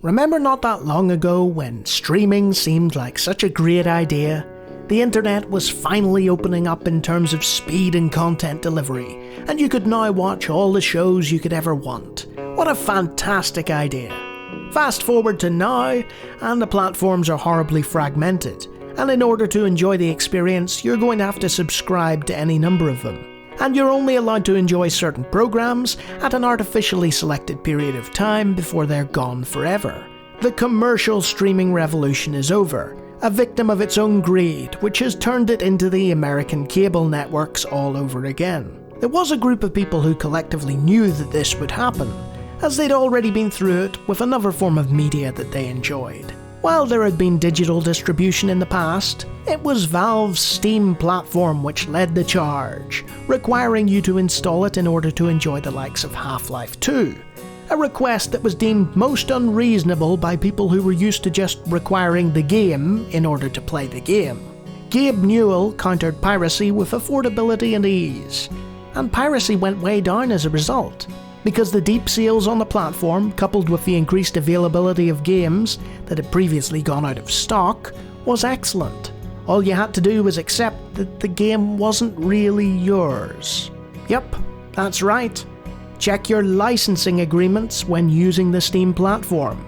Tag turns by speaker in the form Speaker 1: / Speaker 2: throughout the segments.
Speaker 1: Remember not that long ago when streaming seemed like such a great idea? The internet was finally opening up in terms of speed and content delivery, and you could now watch all the shows you could ever want. What a fantastic idea. Fast forward to now, and the platforms are horribly fragmented, and in order to enjoy the experience, you're going to have to subscribe to any number of them. And you're only allowed to enjoy certain programs at an artificially selected period of time before they're gone forever. The commercial streaming revolution is over, a victim of its own greed, which has turned it into the American cable networks all over again. There was a group of people who collectively knew that this would happen, as they'd already been through it with another form of media that they enjoyed. While there had been digital distribution in the past, it was Valve's Steam platform which led the charge, requiring you to install it in order to enjoy the likes of Half-Life 2, a request that was deemed most unreasonable by people who were used to just requiring the game in order to play the game. Gabe Newell countered piracy with affordability and ease, and piracy went way down as a result, because the deep sales on the platform, coupled with the increased availability of games that had previously gone out of stock, was excellent. All you had to do was accept that the game wasn't really yours. Yep, that's right. Check your licensing agreements when using the Steam platform.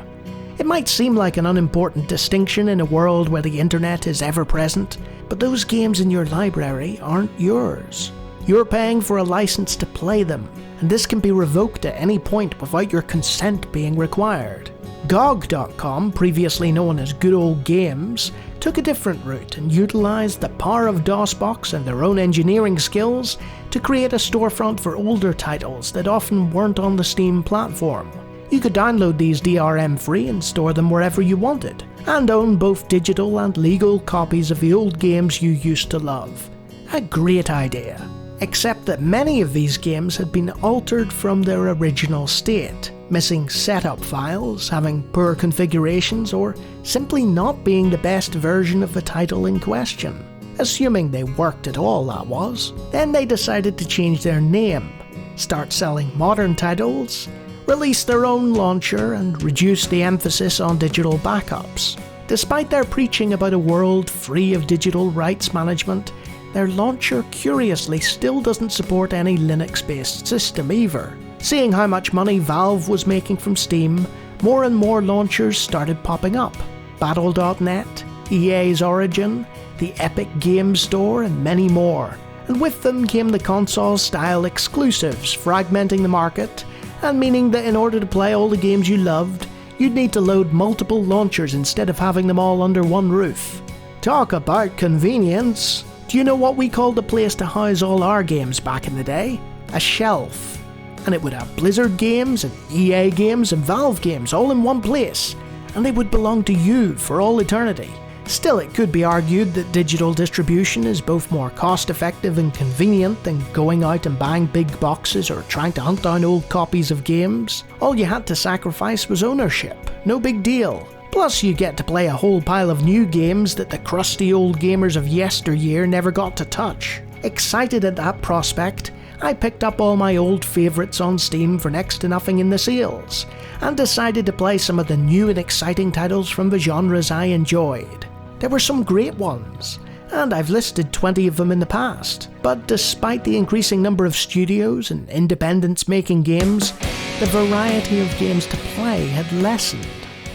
Speaker 1: It might seem like an unimportant distinction in a world where the internet is ever present, but those games in your library aren't yours. You're paying for a license to play them, and this can be revoked at any point without your consent being required. GOG.com, previously known as Good Old Games, took a different route and utilised the power of DOSBox and their own engineering skills to create a storefront for older titles that often weren't on the Steam platform. You could download these DRM free and store them wherever you wanted, and own both digital and legal copies of the old games you used to love. A great idea. Except that many of these games had been altered from their original state, missing setup files, having poor configurations, or simply not being the best version of the title in question. Assuming they worked at all, that was. Then they decided to change their name, start selling modern titles, release their own launcher, and reduce the emphasis on digital backups. Despite their preaching about a world free of digital rights management, their launcher curiously still doesn't support any Linux-based system either. Seeing how much money Valve was making from Steam, more and more launchers started popping up. Battle.net, EA's Origin, the Epic Games Store, and many more. And with them came the console-style exclusives, fragmenting the market, and meaning that in order to play all the games you loved, you'd need to load multiple launchers instead of having them all under one roof. Talk about convenience! Do you know what we called the place to house all our games back in the day? A shelf. And it would have Blizzard games and EA games and Valve games all in one place, and they would belong to you for all eternity. Still, it could be argued that digital distribution is both more cost-effective and convenient than going out and buying big boxes or trying to hunt down old copies of games. All you had to sacrifice was ownership. No big deal. Plus, you get to play a whole pile of new games that the crusty old gamers of yesteryear never got to touch. Excited at that prospect, I picked up all my old favourites on Steam for next to nothing in the sales, and decided to play some of the new and exciting titles from the genres I enjoyed. There were some great ones, and I've listed 20 of them in the past, but despite the increasing number of studios and independents making games, the variety of games to play had lessened.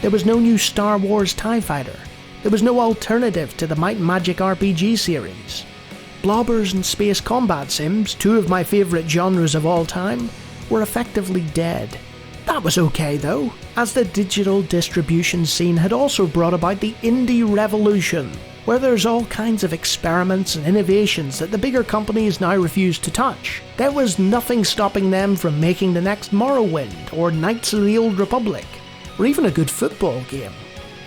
Speaker 1: There was no new Star Wars TIE Fighter. There was no alternative to the Might and Magic RPG series. Blobbers and space combat sims, two of my favourite genres of all time, were effectively dead. That was okay though, as the digital distribution scene had also brought about the indie revolution, where there's all kinds of experiments and innovations that the bigger companies now refuse to touch. There was nothing stopping them from making the next Morrowind or Knights of the Old Republic, or even a good football game.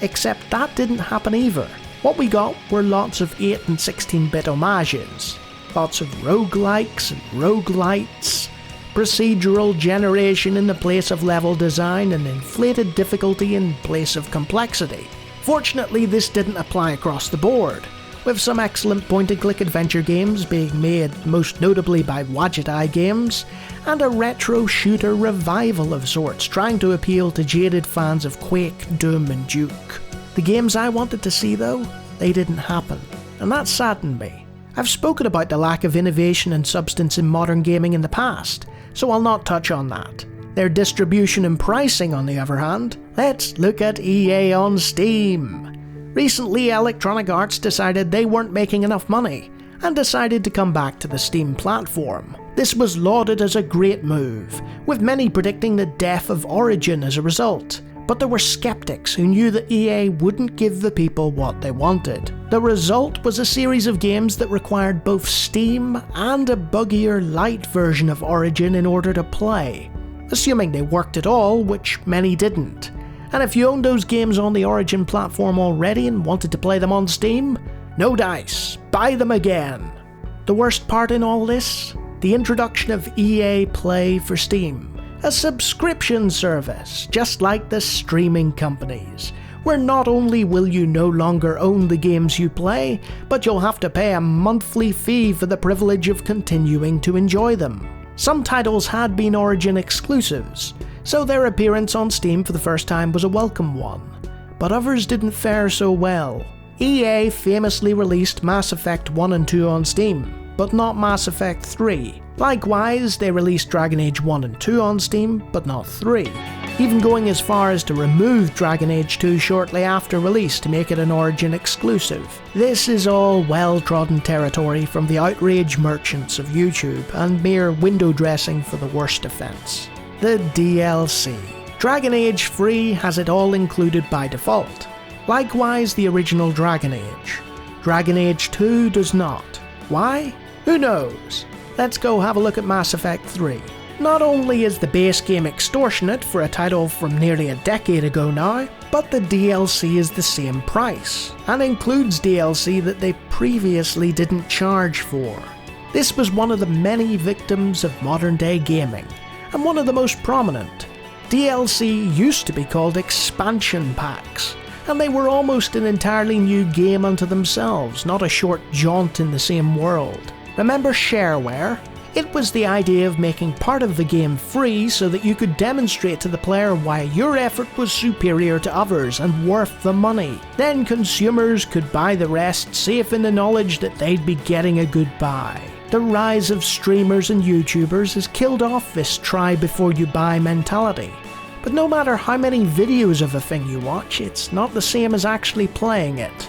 Speaker 1: Except that didn't happen either. What we got were lots of 8 and 16-bit homages, lots of roguelikes and roguelites, procedural generation in the place of level design, and inflated difficulty in place of complexity. Fortunately, this didn't apply across the board. with some excellent point-and-click adventure games being made most notably by Wadget Eye Games, and a retro shooter revival of sorts trying to appeal to jaded fans of Quake, Doom and Duke. The games I wanted to see though, they didn't happen, and that saddened me. I've spoken about the lack of innovation and substance in modern gaming in the past, so I'll not touch on that. Their distribution and pricing, on the other hand, let's look at EA on Steam. Recently, Electronic Arts decided they weren't making enough money, and decided to come back to the Steam platform. This was lauded as a great move, with many predicting the death of Origin as a result. But there were skeptics who knew that EA wouldn't give the people what they wanted. The result was a series of games that required both Steam and a buggier light version of Origin in order to play, assuming they worked at all, which many didn't. And if you owned those games on the Origin platform already and wanted to play them on Steam, no dice, buy them again. The worst part in all this? The introduction of EA Play for Steam, a subscription service, just like the streaming companies, where not only will you no longer own the games you play, but you'll have to pay a monthly fee for the privilege of continuing to enjoy them. Some titles had been Origin exclusives, so their appearance on Steam for the first time was a welcome one, but others didn't fare so well. EA famously released Mass Effect 1 and 2 on Steam, but not Mass Effect 3. Likewise, they released Dragon Age 1 and 2 on Steam, but not 3, even going as far as to remove Dragon Age 2 shortly after release to make it an Origin exclusive. This is all well-trodden territory from the outrage merchants of YouTube and mere window dressing for the worst offence. The DLC. Dragon Age 3 has it all included by default. Likewise, the original Dragon Age. Dragon Age 2 does not. Why? Who knows? Let's go have a look at Mass Effect 3. Not only is the base game extortionate for a title from nearly a decade ago now, but the DLC is the same price, and includes DLC that they previously didn't charge for. This was one of the many victims of modern day gaming, and one of the most prominent. DLC used to be called expansion packs, and they were almost an entirely new game unto themselves, not a short jaunt in the same world. Remember shareware? It was the idea of making part of the game free so that you could demonstrate to the player why your effort was superior to others and worth the money. Then consumers could buy the rest, safe in the knowledge that they'd be getting a good buy. The rise of streamers and YouTubers has killed off this try before you buy mentality. But no matter how many videos of a thing you watch, it's not the same as actually playing it.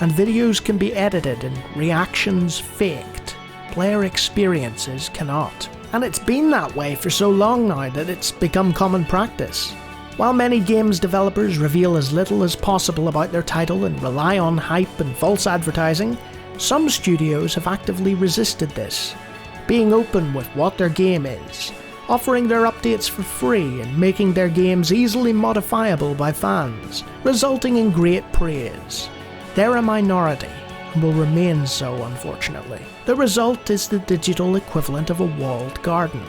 Speaker 1: And videos can be edited and reactions faked. Player experiences cannot. And it's been that way for so long now that it's become common practice. While many games developers reveal as little as possible about their title and rely on hype and false advertising, some studios have actively resisted this, being open with what their game is, offering their updates for free and making their games easily modifiable by fans, resulting in great praise. They're a minority, and will remain so, unfortunately. The result is the digital equivalent of a walled garden,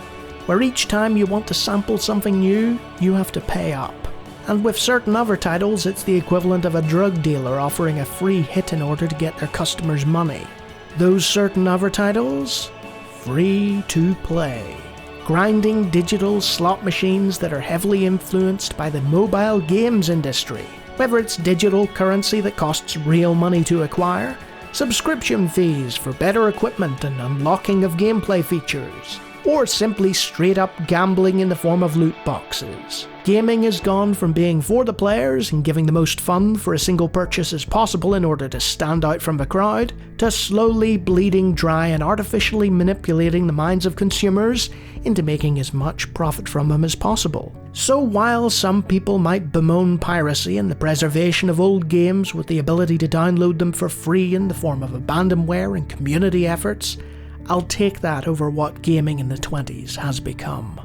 Speaker 1: where each time you want to sample something new, you have to pay up. And with certain other titles, it's the equivalent of a drug dealer offering a free hit in order to get their customers' money. Those certain other titles? Free to play. Grinding digital slot machines that are heavily influenced by the mobile games industry. Whether it's digital currency that costs real money to acquire, subscription fees for better equipment and unlocking of gameplay features, or simply straight up gambling in the form of loot boxes. Gaming has gone from being for the players and giving the most fun for a single purchase as possible in order to stand out from the crowd, to slowly bleeding dry and artificially manipulating the minds of consumers into making as much profit from them as possible. So while some people might bemoan piracy and the preservation of old games with the ability to download them for free in the form of abandonware and community efforts, I'll take that over what gaming in the 20s has become.